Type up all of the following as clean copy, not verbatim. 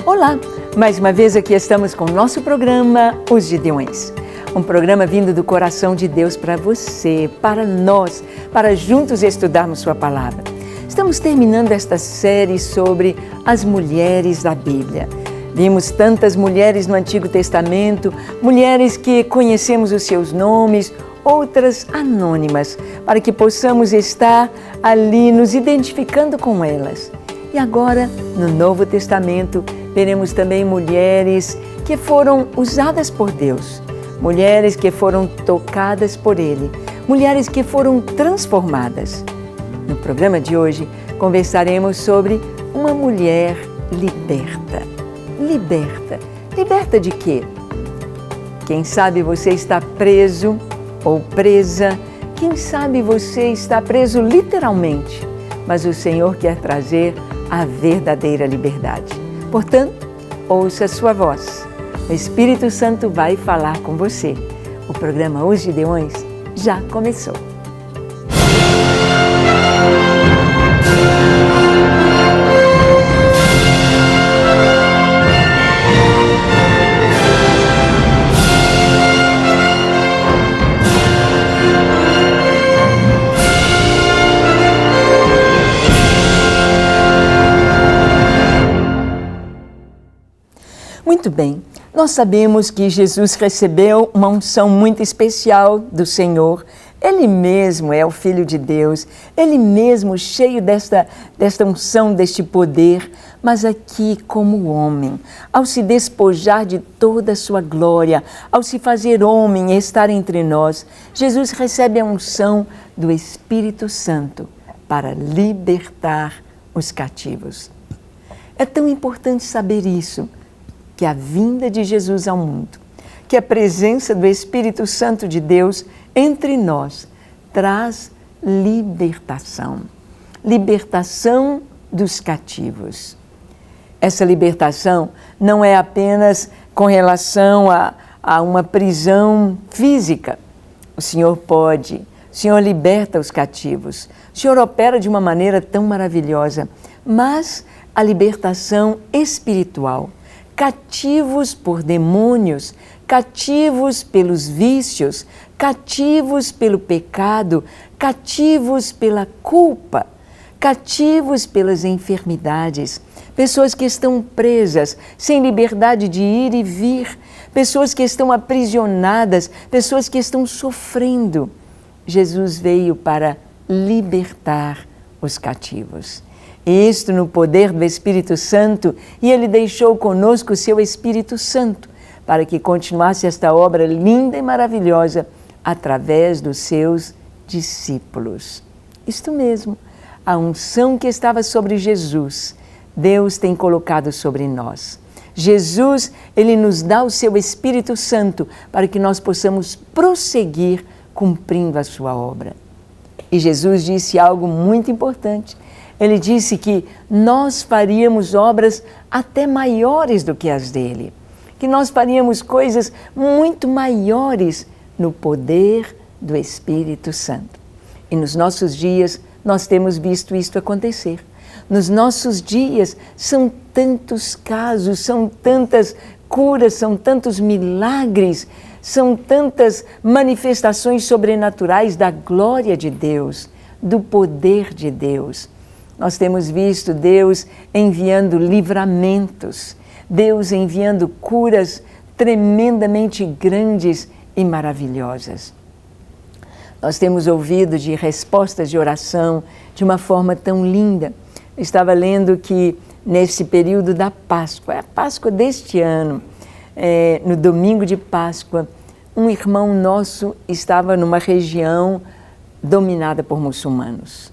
Olá, mais uma vez aqui estamos com o nosso programa Os Gideões. Um programa vindo do coração de Deus para você, para nós, para juntos estudarmos sua palavra. Estamos terminando esta série sobre as mulheres da Bíblia. Vimos tantas mulheres no Antigo Testamento, mulheres que conhecemos os seus nomes, outras anônimas, para que possamos estar ali nos identificando com elas. E agora, no Novo Testamento, veremos também mulheres que foram usadas por Deus, mulheres que foram tocadas por Ele, mulheres que foram transformadas. No programa de hoje, conversaremos sobre uma mulher liberta. Liberta. Liberta de quê? Quem sabe você está preso ou presa, quem sabe você está preso literalmente, mas o Senhor quer trazer a verdadeira liberdade. Portanto, ouça a sua voz. O Espírito Santo vai falar com você. O programa Os Gideões já começou. Muito bem, nós sabemos que Jesus recebeu uma unção muito especial do Senhor. Ele mesmo é o Filho de Deus, Ele mesmo cheio desta unção, deste poder, mas aqui como homem, ao se despojar de toda a sua glória, ao se fazer homem e estar entre nós, Jesus recebe a unção do Espírito Santo para libertar os cativos. É tão importante saber isso, que a vinda de Jesus ao mundo, que a presença do Espírito Santo de Deus entre nós traz libertação. Libertação dos cativos. Essa libertação não é apenas com relação a uma prisão física. O Senhor liberta os cativos. O Senhor opera de uma maneira tão maravilhosa, mas a libertação espiritual. Cativos por demônios, cativos pelos vícios, cativos pelo pecado, cativos pela culpa, cativos pelas enfermidades, pessoas que estão presas, sem liberdade de ir e vir, pessoas que estão aprisionadas, pessoas que estão sofrendo. Jesus veio para libertar os cativos. Isto no poder do Espírito Santo, e Ele deixou conosco o seu Espírito Santo para que continuasse esta obra linda e maravilhosa através dos seus discípulos. Isto mesmo, a unção que estava sobre Jesus, Deus tem colocado sobre nós. Jesus, Ele nos dá o seu Espírito Santo para que nós possamos prosseguir cumprindo a sua obra. E Jesus disse algo muito importante. Ele disse que nós faríamos obras até maiores do que as dele, que nós faríamos coisas muito maiores no poder do Espírito Santo. E nos nossos dias nós temos visto isto acontecer. Nos nossos dias são tantos casos, são tantas curas, são tantos milagres, são tantas manifestações sobrenaturais da glória de Deus, do poder de Deus. Nós temos visto Deus enviando livramentos, Deus enviando curas tremendamente grandes e maravilhosas. Nós temos ouvido de respostas de oração de uma forma tão linda. Eu estava lendo que nesse período da Páscoa, a Páscoa deste ano, no domingo de Páscoa, um irmão nosso estava numa região dominada por muçulmanos.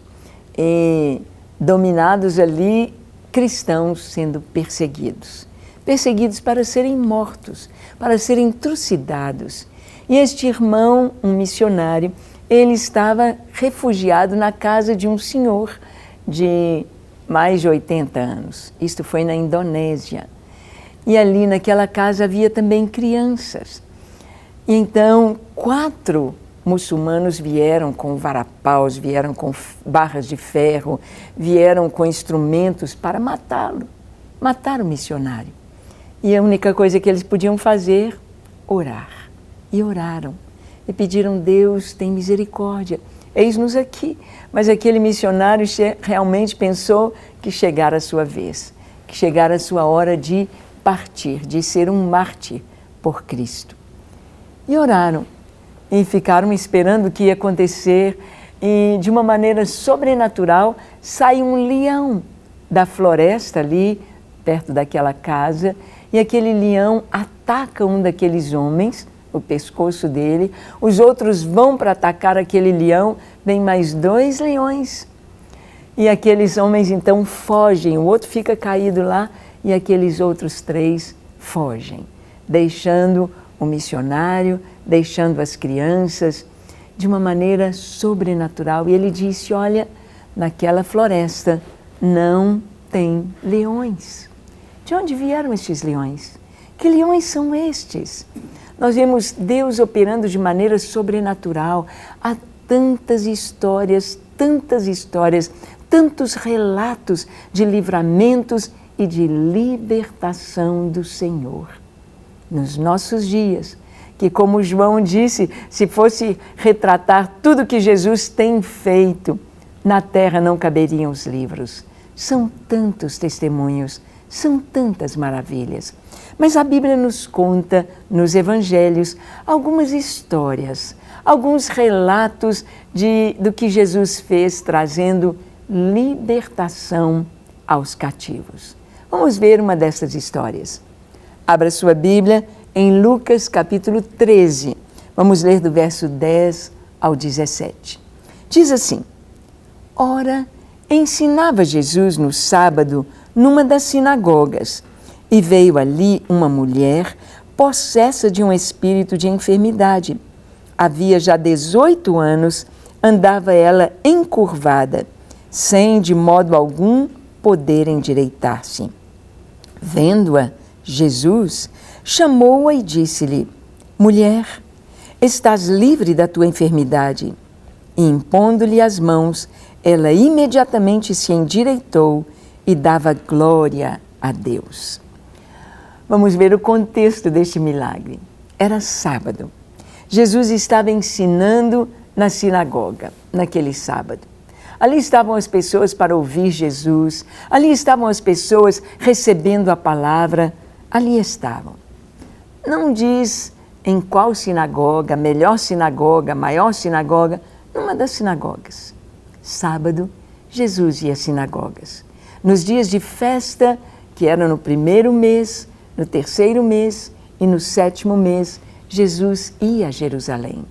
E dominados ali, cristãos sendo perseguidos. Perseguidos para serem mortos, para serem trucidados. E este irmão, um missionário, ele estava refugiado na casa de um senhor de mais de 80 anos. Isto foi na Indonésia. E ali naquela casa havia também crianças. E então 4 muçulmanos vieram com varapaus, vieram com barras de ferro, vieram com instrumentos para matá-lo, matar o missionário. E a única coisa que eles podiam fazer, orar. E oraram. E pediram: Deus, tem misericórdia, eis-nos aqui. Mas aquele missionário realmente pensou que chegara a sua vez, que chegara a sua hora de partir, de ser um mártir por Cristo. E oraram, e ficaram esperando o que ia acontecer, e de uma maneira sobrenatural sai um leão da floresta ali, perto daquela casa, e aquele leão ataca um daqueles homens, o pescoço dele, os outros vão para atacar aquele leão, vem mais 2 leões. E aqueles homens então fogem, o outro fica caído lá e aqueles outros 3 fogem, deixando o missionário, deixando as crianças, de uma maneira sobrenatural. E ele disse: olha, naquela floresta não tem leões. De onde vieram estes leões? Que leões são estes? Nós vemos Deus operando de maneira sobrenatural. Há tantas histórias, tantos relatos de livramentos e de libertação do Senhor. Nos nossos dias, que como João disse, se fosse retratar tudo que Jesus tem feito, na terra não caberiam os livros. São tantos testemunhos, são tantas maravilhas. Mas a Bíblia nos conta, nos Evangelhos, algumas histórias, alguns relatos do que Jesus fez, trazendo libertação aos cativos. Vamos ver uma dessas histórias. Abra sua Bíblia em Lucas capítulo 13. Vamos ler do verso 10 ao 17. Diz assim: ora, ensinava Jesus no sábado numa das sinagogas, e veio ali uma mulher possessa de um espírito de enfermidade. Havia já 18 anos, andava ela encurvada, sem de modo algum poder endireitar-se. Vendo-a, Jesus chamou-a e disse-lhe: mulher, estás livre da tua enfermidade. E impondo-lhe as mãos, ela imediatamente se endireitou e dava glória a Deus. Vamos ver o contexto deste milagre. Era sábado. Jesus estava ensinando na sinagoga, naquele sábado. Ali estavam as pessoas para ouvir Jesus, ali estavam as pessoas recebendo a palavra, ali estavam. Não diz em qual sinagoga, melhor sinagoga, maior sinagoga, numa das sinagogas. Sábado, Jesus ia às sinagogas. Nos dias de festa, que eram no 1º mês, no 3º mês e no 7º mês, Jesus ia a Jerusalém.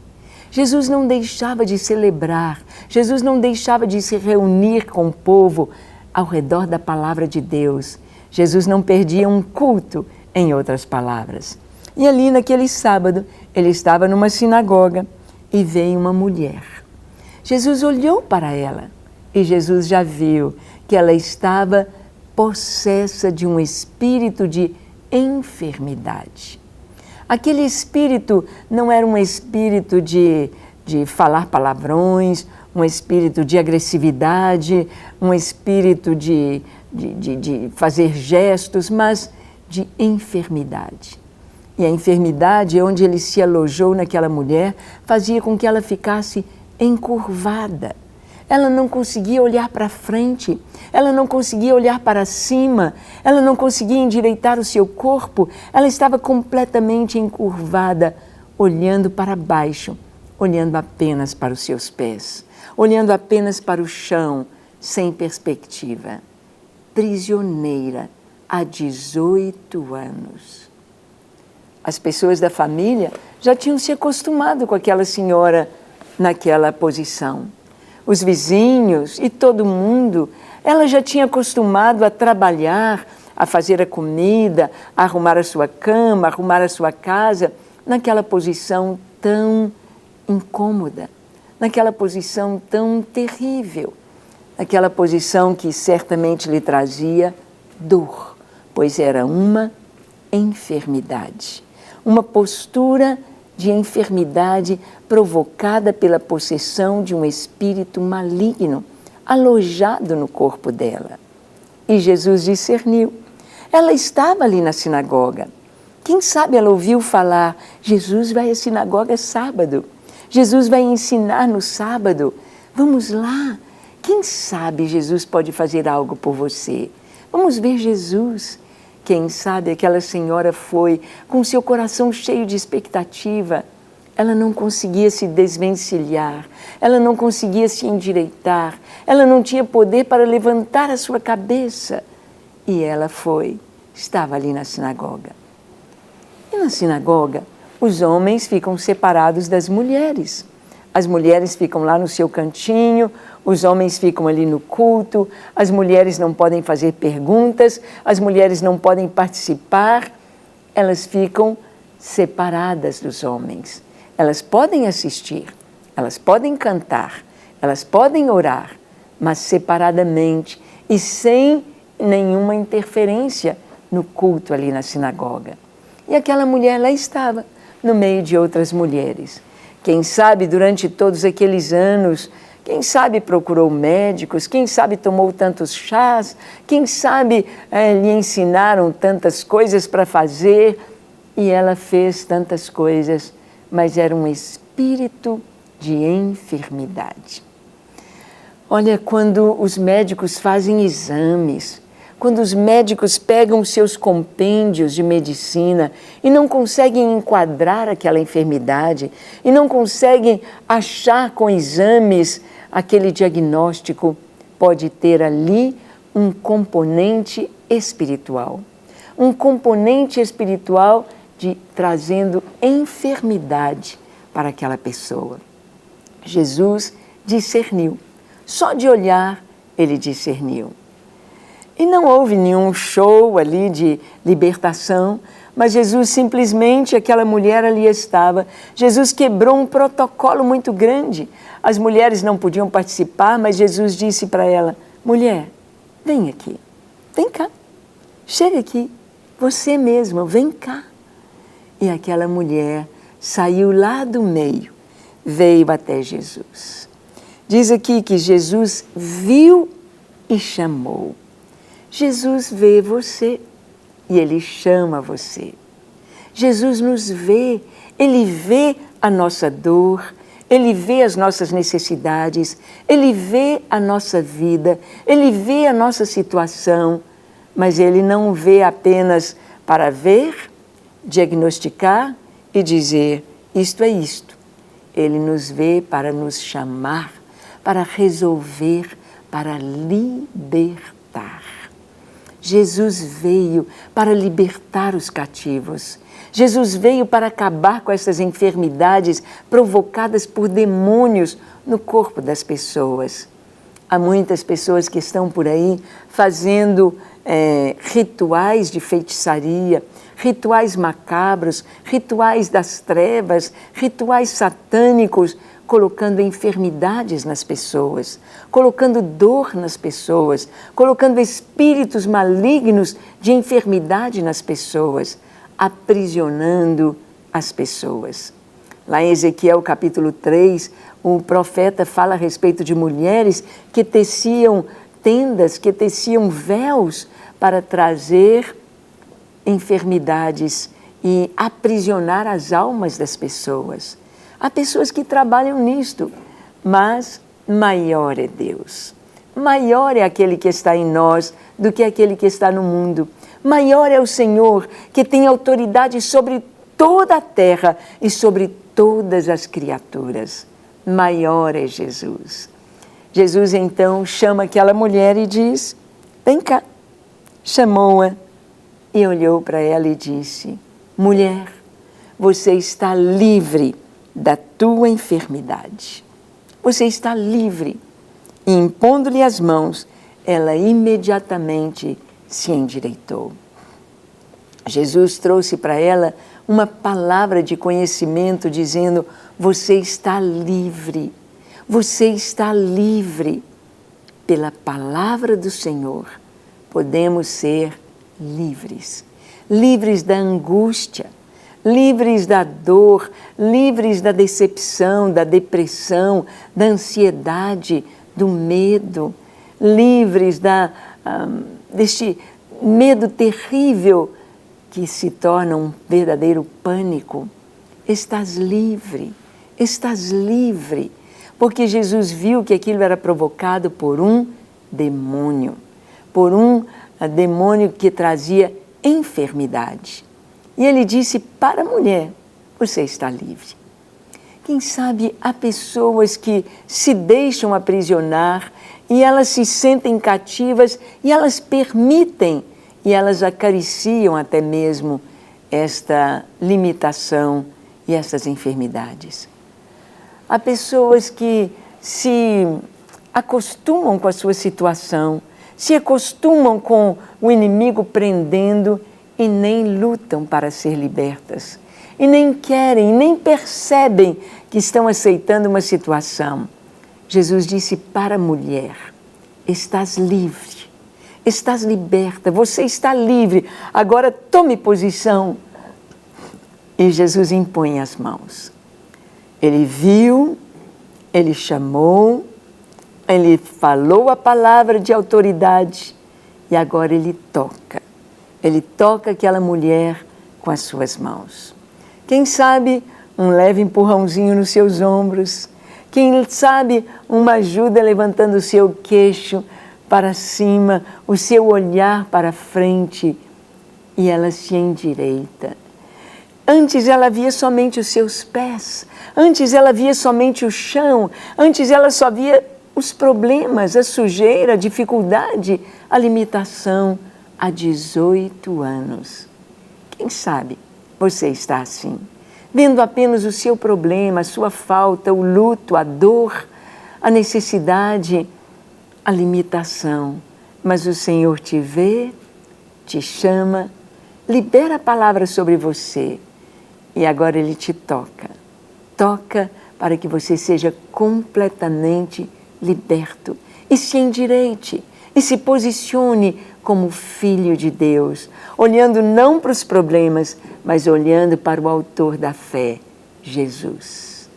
Jesus não deixava de celebrar, Jesus não deixava de se reunir com o povo ao redor da palavra de Deus. Jesus não perdia um culto, em outras palavras. E ali naquele sábado, ele estava numa sinagoga e veio uma mulher. Jesus olhou para ela e Jesus já viu que ela estava possessa de um espírito de enfermidade. Aquele espírito não era um espírito de falar palavrões, um espírito de agressividade, um espírito de fazer gestos, mas de enfermidade. E a enfermidade, onde ele se alojou naquela mulher, fazia com que ela ficasse encurvada. Ela não conseguia olhar para frente, ela não conseguia olhar para cima, ela não conseguia endireitar o seu corpo, ela estava completamente encurvada, olhando para baixo, olhando apenas para os seus pés, olhando apenas para o chão, sem perspectiva. Prisioneira há 18 anos. As pessoas da família já tinham se acostumado com aquela senhora naquela posição. Os vizinhos e todo mundo, ela já tinha acostumado a trabalhar, a fazer a comida, a arrumar a sua cama, a arrumar a sua casa, naquela posição tão incômoda, naquela posição tão terrível, naquela posição que certamente lhe trazia dor, pois era uma enfermidade, uma postura de enfermidade provocada pela possessão de um espírito maligno alojado no corpo dela. E Jesus discerniu. Ela estava ali na sinagoga. Quem sabe ela ouviu falar, Jesus vai à sinagoga sábado. Jesus vai ensinar no sábado. Vamos lá. Quem sabe Jesus pode fazer algo por você? Vamos ver Jesus. Quem sabe aquela senhora foi com seu coração cheio de expectativa. Ela não conseguia se desvencilhar, ela não conseguia se endireitar, ela não tinha poder para levantar a sua cabeça. E ela foi, estava ali na sinagoga. E na sinagoga, os homens ficam separados das mulheres. As mulheres ficam lá no seu cantinho, os homens ficam ali no culto, as mulheres não podem fazer perguntas, as mulheres não podem participar, elas ficam separadas dos homens. Elas podem assistir, elas podem cantar, elas podem orar, mas separadamente e sem nenhuma interferência no culto ali na sinagoga. E aquela mulher lá estava, no meio de outras mulheres. Quem sabe durante todos aqueles anos, quem sabe procurou médicos, quem sabe tomou tantos chás, quem sabe lhe ensinaram tantas coisas para fazer, e ela fez tantas coisas, mas era um espírito de enfermidade. Olha, quando os médicos fazem exames, quando os médicos pegam seus compêndios de medicina e não conseguem enquadrar aquela enfermidade, e não conseguem achar com exames aquele diagnóstico, pode ter ali um componente espiritual. Um componente espiritual trazendo enfermidade para aquela pessoa. Jesus discerniu. Só de olhar, ele discerniu. E não houve nenhum show ali de libertação, mas Jesus simplesmente, aquela mulher ali estava. Jesus quebrou um protocolo muito grande. As mulheres não podiam participar, mas Jesus disse para ela, mulher, vem aqui, vem cá, chega aqui, você mesma, vem cá. E aquela mulher saiu lá do meio, veio até Jesus. Diz aqui que Jesus viu e chamou. Jesus vê você e Ele chama você. Jesus nos vê, Ele vê a nossa dor, Ele vê as nossas necessidades, Ele vê a nossa vida, Ele vê a nossa situação, mas Ele não vê apenas para ver, diagnosticar e dizer, isto é isto. Ele nos vê para nos chamar, para resolver, para libertar. Jesus veio para libertar os cativos. Jesus veio para acabar com essas enfermidades provocadas por demônios no corpo das pessoas. Há muitas pessoas que estão por aí fazendo rituais de feitiçaria, rituais macabros, rituais das trevas, rituais satânicos, colocando enfermidades nas pessoas, colocando dor nas pessoas, colocando espíritos malignos de enfermidade nas pessoas, aprisionando as pessoas. Lá em Ezequiel capítulo 3, o profeta fala a respeito de mulheres que teciam tendas, que teciam véus para trazer enfermidades e aprisionar as almas das pessoas. Há pessoas que trabalham nisto, mas maior é Deus. Maior é aquele que está em nós do que aquele que está no mundo. Maior é o Senhor, que tem autoridade sobre toda a terra e sobre todas as criaturas. Maior é Jesus. Jesus então chama aquela mulher e diz, vem cá. Chamou-a e olhou para ela e disse, mulher, você está livre da tua enfermidade. Você está livre. E impondo-lhe as mãos, ela imediatamente se endireitou. Jesus trouxe para ela uma palavra de conhecimento dizendo, você está livre. Você está livre. Pela palavra do Senhor, podemos ser livres. Livres da angústia, livres da dor, livres da decepção, da depressão, da ansiedade, do medo, livres medo terrível que se torna um verdadeiro pânico. Estás livre, porque Jesus viu que aquilo era provocado por um demônio, por um demônio que trazia enfermidade. E ele disse para a mulher, você está livre. Quem sabe há pessoas que se deixam aprisionar e elas se sentem cativas e elas permitem e elas acariciam até mesmo esta limitação e essas enfermidades. Há pessoas que se acostumam com a sua situação, se acostumam com o inimigo prendendo e nem lutam para ser libertas. E nem querem, nem percebem que estão aceitando uma situação. Jesus disse para a mulher, estás livre, estás liberta, você está livre, agora tome posição. E Jesus impõe as mãos. Ele viu, ele chamou, ele falou a palavra de autoridade e agora ele toca. Ele toca aquela mulher com as suas mãos. Quem sabe um leve empurrãozinho nos seus ombros, quem sabe uma ajuda levantando o seu queixo para cima, o seu olhar para frente e ela se endireita. Antes ela via somente os seus pés, antes ela via somente o chão, antes ela só via os problemas, a sujeira, a dificuldade, a limitação há 18 anos. Quem sabe você está assim, vendo apenas o seu problema, a sua falta, o luto, a dor, a necessidade, a limitação. Mas o Senhor te vê, te chama, libera a palavra sobre você e agora Ele te toca. Toca para que você seja completamente liberto e se endireite e se posicione como filho de Deus, olhando não para os problemas, mas olhando para o autor da fé, Jesus.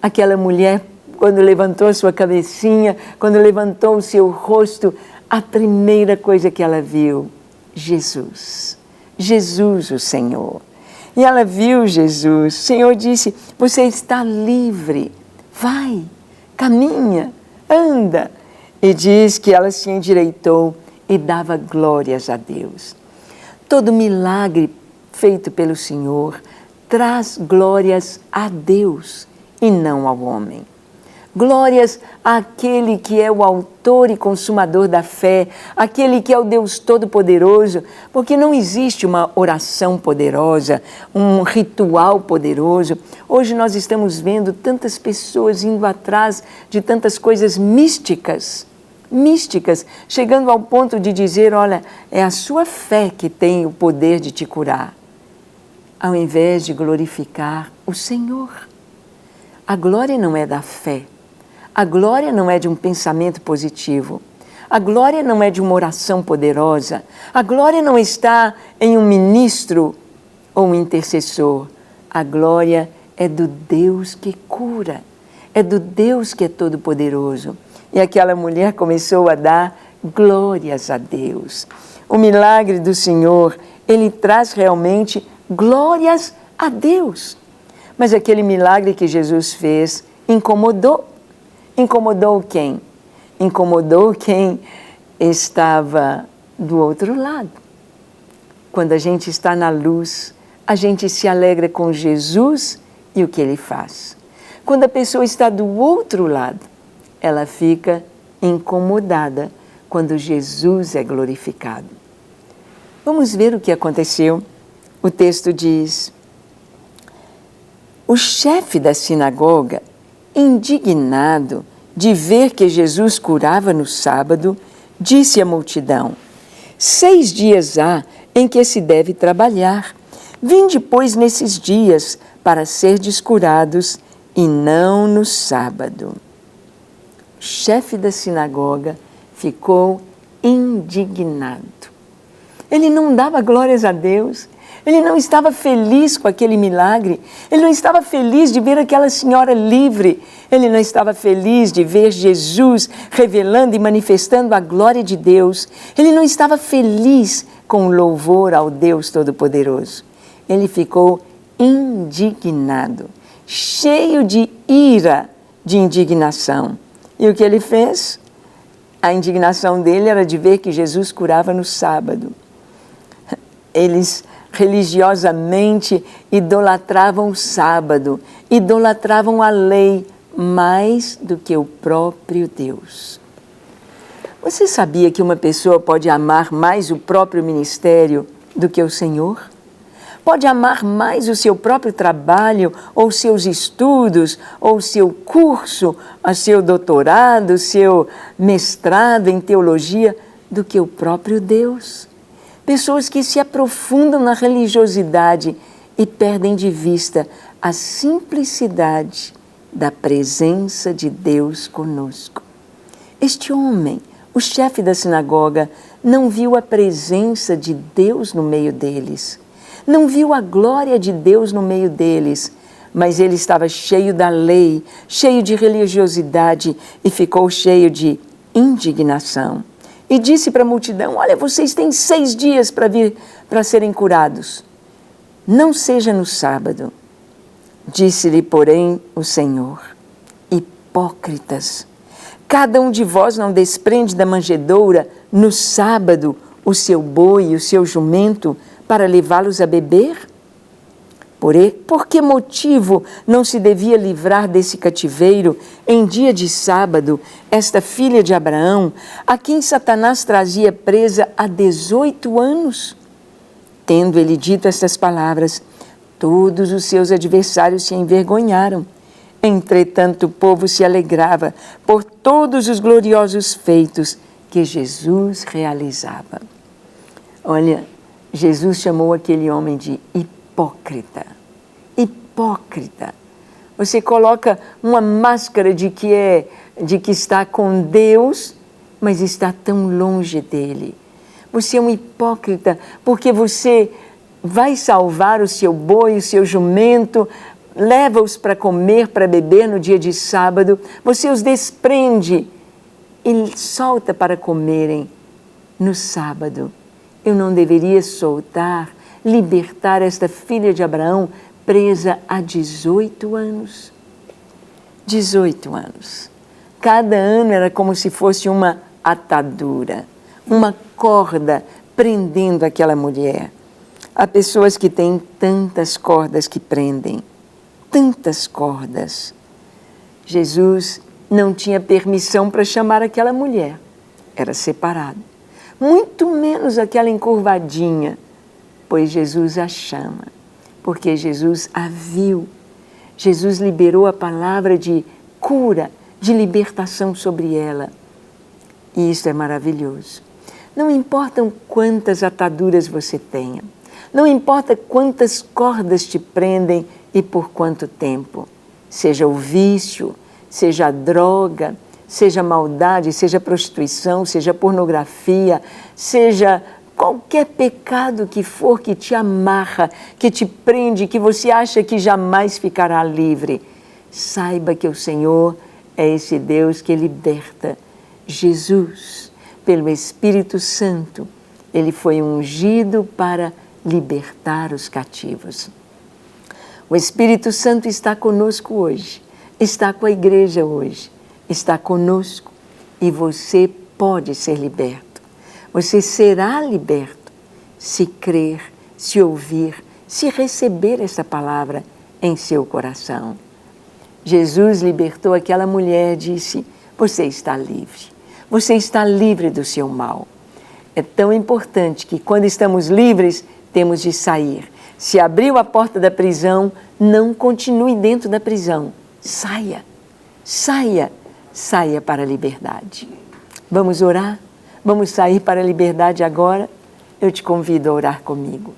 Aquela mulher, quando levantou a sua cabecinha, quando levantou o seu rosto, a primeira coisa que ela viu, Jesus. Jesus, o Senhor. E ela viu Jesus. O Senhor disse, você está livre. Vai, caminha, anda. E diz que ela se endireitou e dava glórias a Deus. Todo milagre feito pelo Senhor traz glórias a Deus e não ao homem. Glórias àquele que é o autor e consumador da fé, aquele que é o Deus Todo-Poderoso, porque não existe uma oração poderosa, um ritual poderoso. Hoje nós estamos vendo tantas pessoas indo atrás de tantas coisas místicas, chegando ao ponto de dizer, olha, é a sua fé que tem o poder de te curar, ao invés de glorificar o Senhor. A glória não é da fé, a glória não é de um pensamento positivo, a glória não é de uma oração poderosa, a glória não está em um ministro ou um intercessor, a glória é do Deus que cura, é do Deus que é todo-poderoso. E aquela mulher começou a dar glórias a Deus. O milagre do Senhor, ele traz realmente glórias a Deus. Mas aquele milagre que Jesus fez incomodou. Incomodou quem? Incomodou quem estava do outro lado. Quando a gente está na luz, a gente se alegra com Jesus e o que Ele faz. Quando a pessoa está do outro lado, ela fica incomodada quando Jesus é glorificado. Vamos ver o que aconteceu. O texto diz, o chefe da sinagoga, indignado de ver que Jesus curava no sábado, disse à multidão, 6 dias há em que se deve trabalhar. Vinde, pois, nesses dias para serdes curados e não no sábado. O chefe da sinagoga ficou indignado. Ele não dava glórias a Deus, Ele não estava feliz com aquele milagre. Ele não estava feliz de ver aquela senhora livre. Ele não estava feliz de ver Jesus revelando e manifestando a glória de Deus. Ele não estava feliz com o louvor ao Deus Todo-Poderoso. Ele ficou indignado, cheio de ira, de indignação. E o que ele fez? A indignação dele era de ver que Jesus curava no sábado. Eles religiosamente idolatravam o sábado, idolatravam a lei mais do que o próprio Deus. Você sabia que uma pessoa pode amar mais o próprio ministério do que o Senhor? Pode amar mais o seu próprio trabalho, ou seus estudos, ou seu curso, o seu doutorado, o seu mestrado em teologia, do que o próprio Deus. Pessoas que se aprofundam na religiosidade e perdem de vista a simplicidade da presença de Deus conosco. Este homem, o chefe da sinagoga, não viu a presença de Deus no meio deles. Não viu a glória de Deus no meio deles, mas ele estava cheio da lei, cheio de religiosidade e ficou cheio de indignação. E disse para a multidão: olha, vocês têm 6 dias para vir para serem curados. Não seja no sábado. Disse-lhe, porém, o Senhor: hipócritas, cada um de vós não desprende da manjedoura no sábado o seu boi e o seu jumento para levá-los a beber? Por que motivo não se devia livrar desse cativeiro em dia de sábado esta filha de Abraão, a quem Satanás trazia presa há 18 anos? Tendo ele dito estas palavras, todos os seus adversários se envergonharam. Entretanto, o povo se alegrava por todos os gloriosos feitos que Jesus realizava. Olha, Jesus chamou aquele homem de hipócrita. Hipócrita. Você coloca uma máscara de que está com Deus, mas está tão longe dele. Você é um hipócrita porque você vai salvar o seu boi, o seu jumento, leva-os para comer, para beber no dia de sábado, você os desprende e solta para comerem no sábado. Eu não deveria soltar, libertar esta filha de Abraão presa há 18 anos. 18 anos. Cada ano era como se fosse uma atadura, uma corda prendendo aquela mulher. Há pessoas que têm tantas cordas que prendem, tantas cordas. Jesus não tinha permissão para chamar aquela mulher, era separado. Muito menos aquela encurvadinha, pois Jesus a chama, porque Jesus a viu. Jesus liberou a palavra de cura, de libertação sobre ela. E isso é maravilhoso. Não importam quantas ataduras você tenha, não importa quantas cordas te prendem e por quanto tempo. Seja o vício, seja a droga, seja a maldade, seja a prostituição, seja a pornografia, seja qualquer pecado que for que te amarra, que te prende, que você acha que jamais ficará livre. Saiba que o Senhor é esse Deus que liberta. Jesus, pelo Espírito Santo, ele foi ungido para libertar os cativos. O Espírito Santo está conosco hoje, está com a igreja hoje, está conosco e você pode ser liberto. Você será liberto se crer, se ouvir, se receber essa palavra em seu coração. Jesus libertou aquela mulher, disse: você está livre, você está livre do seu mal. É tão importante que quando estamos livres, temos de sair. Se abriu a porta da prisão, não continue dentro da prisão. Saia, saia, saia para a liberdade. Vamos orar? Vamos sair para a liberdade agora? Eu te convido a orar comigo.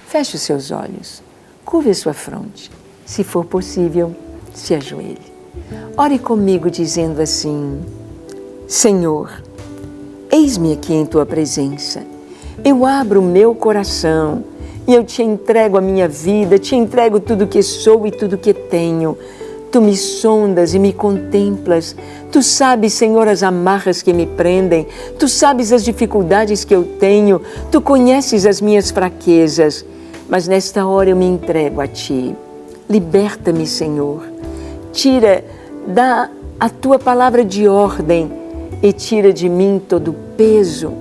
Feche os seus olhos, curve a sua fronte. Se for possível, se ajoelhe. Ore comigo dizendo assim: Senhor, eis-me aqui em Tua presença. Eu abro o meu coração e eu te entrego a minha vida, te entrego tudo que sou e tudo que tenho. Tu me sondas e me contemplas. Tu sabes, Senhor, as amarras que me prendem. Tu sabes as dificuldades que eu tenho. Tu conheces as minhas fraquezas. Mas nesta hora eu me entrego a Ti. Liberta-me, Senhor. Dá a Tua palavra de ordem e tira de mim todo o peso,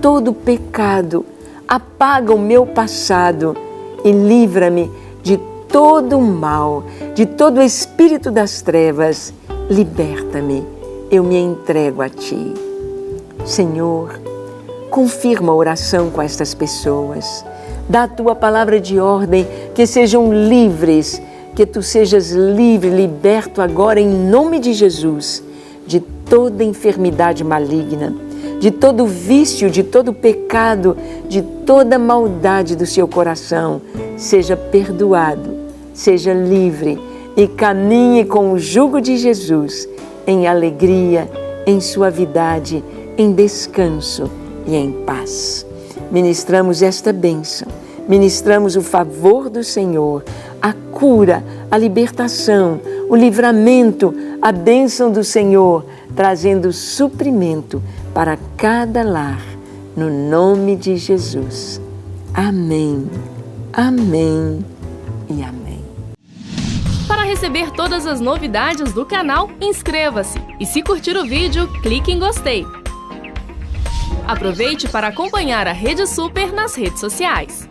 todo o pecado. Apaga o meu passado e livra-me de todo o mal, de todo o espírito das trevas. Liberta-me, eu me entrego a Ti. Senhor, confirma a oração com estas pessoas. Dá a Tua palavra de ordem, que sejam livres, que Tu sejas livre, liberto agora em nome de Jesus, de toda enfermidade maligna, de todo vício, de todo pecado, de toda maldade do seu coração. Seja perdoado, seja livre e caminhe com o jugo de Jesus em alegria, em suavidade, em descanso e em paz. Ministramos esta bênção, ministramos o favor do Senhor, a cura, a libertação, o livramento, a bênção do Senhor, trazendo suprimento para cada lar, no nome de Jesus. Amém, amém e amém. Para receber todas as novidades do canal, inscreva-se e, se curtir o vídeo, clique em gostei. Aproveite para acompanhar a Rede Super nas redes sociais.